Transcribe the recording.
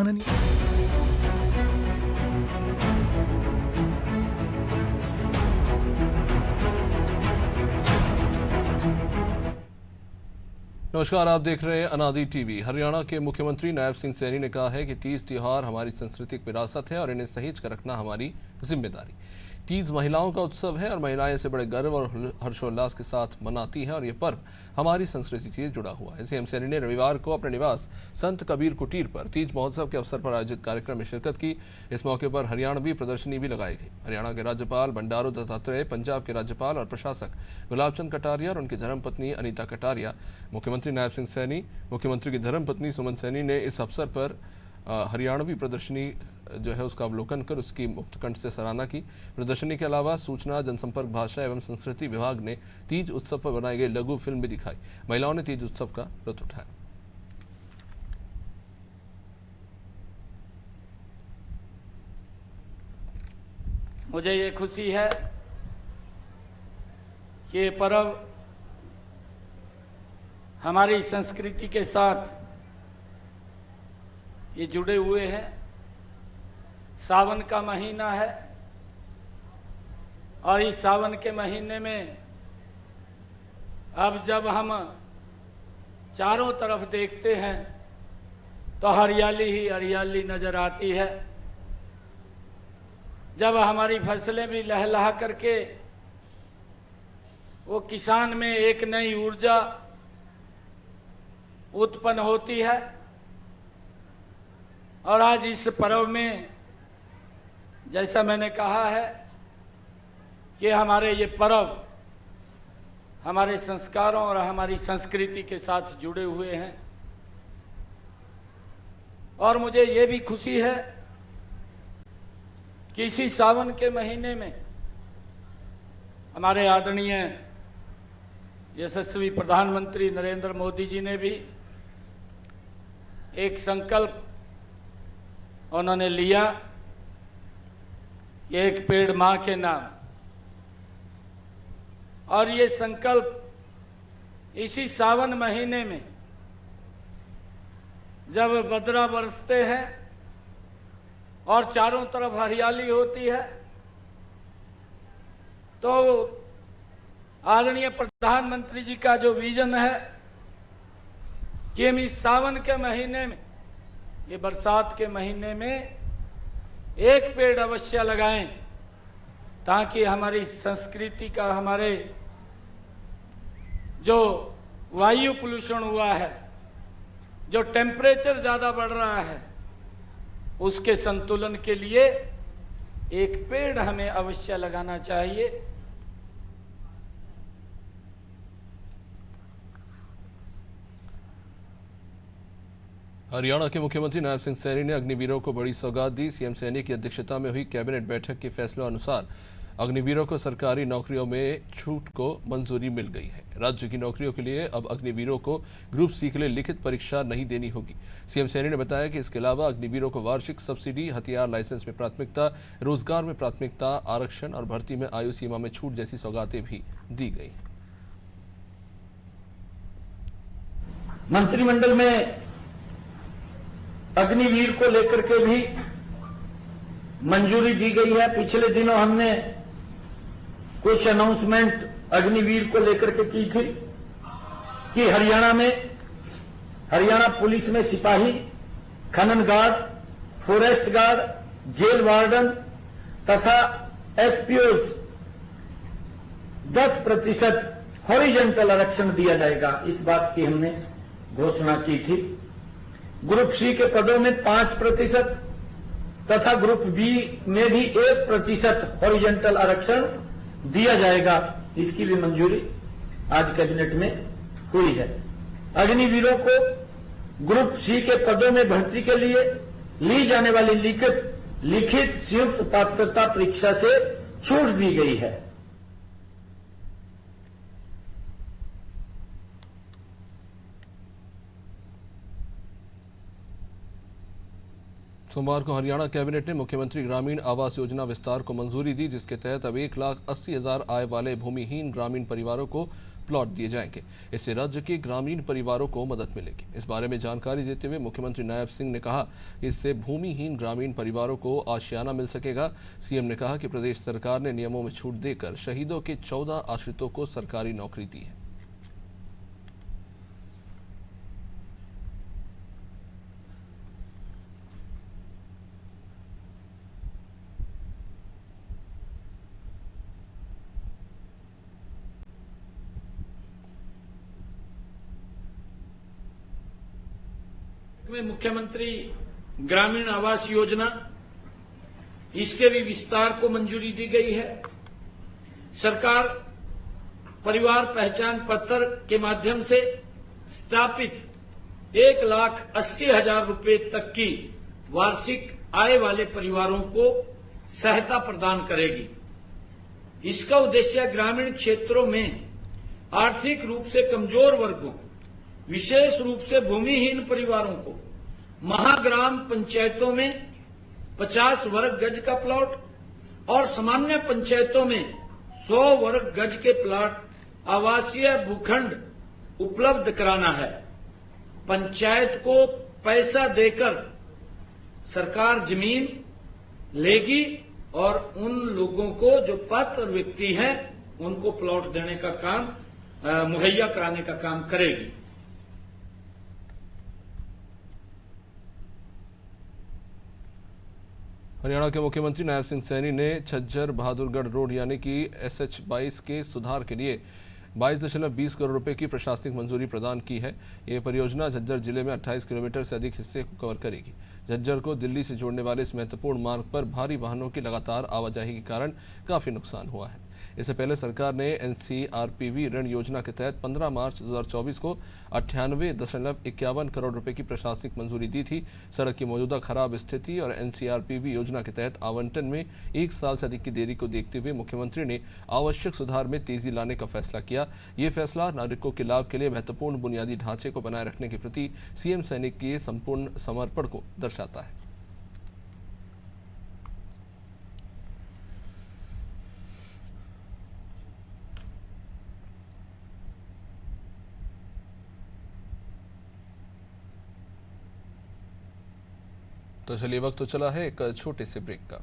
माननीय। नमस्कार, आप देख रहे हैं अनादि टीवी। हरियाणा के मुख्यमंत्री नायब सिंह सैनी ने कहा है कि तीज त्योहार हमारी सांस्कृतिक विरासत है और इन्हें सहेज कर रखना हमारी जिम्मेदारी। तीज महिलाओं का उत्सव है और महिलाएं इसे बड़े गर्व और हर्षोल्लास के साथ मनाती हैं और ये पर्व हमारी संस्कृति से जुड़ा हुआ है। सीएम सैनी ने रविवार को अपने निवास संत कबीर कुटीर पर तीज महोत्सव के अवसर पर आयोजित कार्यक्रम में शिरकत की। इस मौके पर हरियाणवी प्रदर्शनी भी लगाई गई। हरियाणा के राज्यपाल बंडारू दत्तात्रेय, पंजाब के राज्यपाल और प्रशासक गुलाबचंद कटारिया और उनकी धर्मपत्नी अनीता कटारिया, मुख्यमंत्री नायब सिंह सैनी, मुख्यमंत्री की धर्मपत्नी सुमन सैनी ने इस अवसर पर हरियाणवी प्रदर्शनी जो है उसका अवलोकन कर उसकी मुक्त कंठ से सराहना की। प्रदर्शनी के अलावा सूचना, जनसंपर्क, भाषा एवं संस्कृति विभाग ने तीज उत्सव पर बनाई गई लघु फिल्म भी दिखाई। महिलाओं ने तीज उत्सव का लुत्फ उठाया। मुझे ये खुशी है कि ये पर्व हमारी संस्कृति के साथ ये जुड़े हुए हैं। सावन का महीना है और इस सावन के महीने में अब जब हम चारों तरफ देखते हैं तो हरियाली ही हरियाली नजर आती है। जब हमारी फसलें भी लहलहा करके वो किसान में एक नई ऊर्जा उत्पन्न होती है और आज इस पर्व में जैसा मैंने कहा है कि हमारे ये पर्व हमारे संस्कारों और हमारी संस्कृति के साथ जुड़े हुए हैं। और मुझे ये भी खुशी है कि इसी सावन के महीने में हमारे आदरणीय यशस्वी प्रधानमंत्री नरेंद्र मोदी जी ने भी एक संकल्प उन्होंने लिया, एक पेड़ मां के नाम। और ये संकल्प इसी सावन महीने में जब बदरा बरसते हैं और चारों तरफ हरियाली होती है तो आदरणीय प्रधानमंत्री जी का जो विजन है कि हम इस सावन के महीने में, ये बरसात के महीने में एक पेड़ अवश्य लगाएं ताकि हमारी संस्कृति का, हमारे जो वायु पोल्यूशन हुआ है, जो टेम्परेचर ज़्यादा बढ़ रहा है, उसके संतुलन के लिए एक पेड़ हमें अवश्य लगाना चाहिए। हरियाणा के मुख्यमंत्री नायब सिंह सैनी ने अग्निवीरों को बड़ी सौगात दी। सीएम सैनी की अध्यक्षता में हुई कैबिनेट बैठक के फैसलों अनुसार अग्निवीरों को सरकारी नौकरियों में छूट को मंजूरी मिल गई है। राज्य की नौकरियों के लिए अब अग्निवीरों को ग्रुप सी के लिए लिखित परीक्षा नहीं देनी होगी। सीएम सैनी ने बताया कि इसके अलावा अग्निवीरों को वार्षिक सब्सिडी, हथियार लाइसेंस में प्राथमिकता, रोजगार में प्राथमिकता, आरक्षण और भर्ती में आयु सीमा में छूट जैसी सौगातें भी दी गई। मंत्रिमंडल में अग्निवीर को लेकर के भी मंजूरी दी गई है। पिछले दिनों हमने कुछ अनाउंसमेंट अग्निवीर को लेकर के की थी कि हरियाणा पुलिस में सिपाही, खनन guard, forest guard, jail warden तथा एसपीओज 10% हॉरिजॉन्टल आरक्षण दिया जाएगा। इस बात की हमने घोषणा की थी। ग्रुप सी के पदों में 5% तथा ग्रुप बी में भी 1% हॉरिजॉन्टल आरक्षण दिया जाएगा। इसकी भी मंजूरी आज कैबिनेट में हुई है। अग्निवीरों को ग्रुप सी के पदों में भर्ती के लिए ली जाने वाली लिखित संयुक्त पात्रता परीक्षा से छूट दी गई है। सोमवार को हरियाणा कैबिनेट ने मुख्यमंत्री ग्रामीण आवास योजना विस्तार को मंजूरी दी, जिसके तहत अब 1,80,000 आय वाले भूमिहीन ग्रामीण परिवारों को प्लॉट दिए जाएंगे। इससे राज्य के ग्रामीण परिवारों को मदद मिलेगी। इस बारे में जानकारी देते हुए मुख्यमंत्री नायब सिंह ने कहा कि इससे भूमिहीन ग्रामीण परिवारों को आशियाना मिल सकेगा। सीएम ने कहा कि प्रदेश सरकार ने नियमों में छूट देकर शहीदों के 14 आश्रितों को सरकारी नौकरी दी है। में मुख्यमंत्री ग्रामीण आवास योजना, इसके भी विस्तार को मंजूरी दी गई है। सरकार परिवार पहचान पत्र के माध्यम से स्थापित 1,80,000 रुपए तक की वार्षिक आय वाले परिवारों को सहायता प्रदान करेगी। इसका उद्देश्य ग्रामीण क्षेत्रों में आर्थिक रूप से कमजोर वर्गों, विशेष रूप से भूमिहीन परिवारों को महाग्राम पंचायतों में 50 वर्ग गज का प्लॉट और सामान्य पंचायतों में 100 वर्ग गज के प्लॉट आवासीय भूखंड उपलब्ध कराना है। पंचायत को पैसा देकर सरकार जमीन लेगी और उन लोगों को जो पात्र व्यक्ति हैं उनको प्लॉट देने का काम मुहैया कराने का काम करेगी। हरियाणा के मुख्यमंत्री नायब सिंह सैनी ने झज्जर बहादुरगढ़ रोड यानी कि SH22 के सुधार के लिए 22.20 करोड़ रुपए की प्रशासनिक मंजूरी प्रदान की है। ये परियोजना झज्जर जिले में 28 किलोमीटर से अधिक हिस्से को कवर करेगी। झज्जर को दिल्ली से जोड़ने वाले इस महत्वपूर्ण मार्ग पर भारी वाहनों की लगातार आवाजाही के कारण काफी नुकसान हुआ है। इससे पहले सरकार ने NCRPV ऋण योजना के तहत 15 मार्च 2024 को 98.51 करोड़ रुपए की प्रशासनिक मंजूरी दी थी। सड़क की मौजूदा खराब स्थिति और NCRPV योजना के तहत आवंटन में 1 साल से अधिक की देरी को देखते हुए मुख्यमंत्री ने आवश्यक सुधार में तेजी लाने का फैसला किया। ये फैसला नागरिकों के लाभ के लिए महत्वपूर्ण बुनियादी ढांचे को बनाए रखने के प्रति सीएम सैनिक के संपूर्ण समर्पण को दर्शाता है। तो चलिए वक्त तो चला है एक छोटे से ब्रेक का।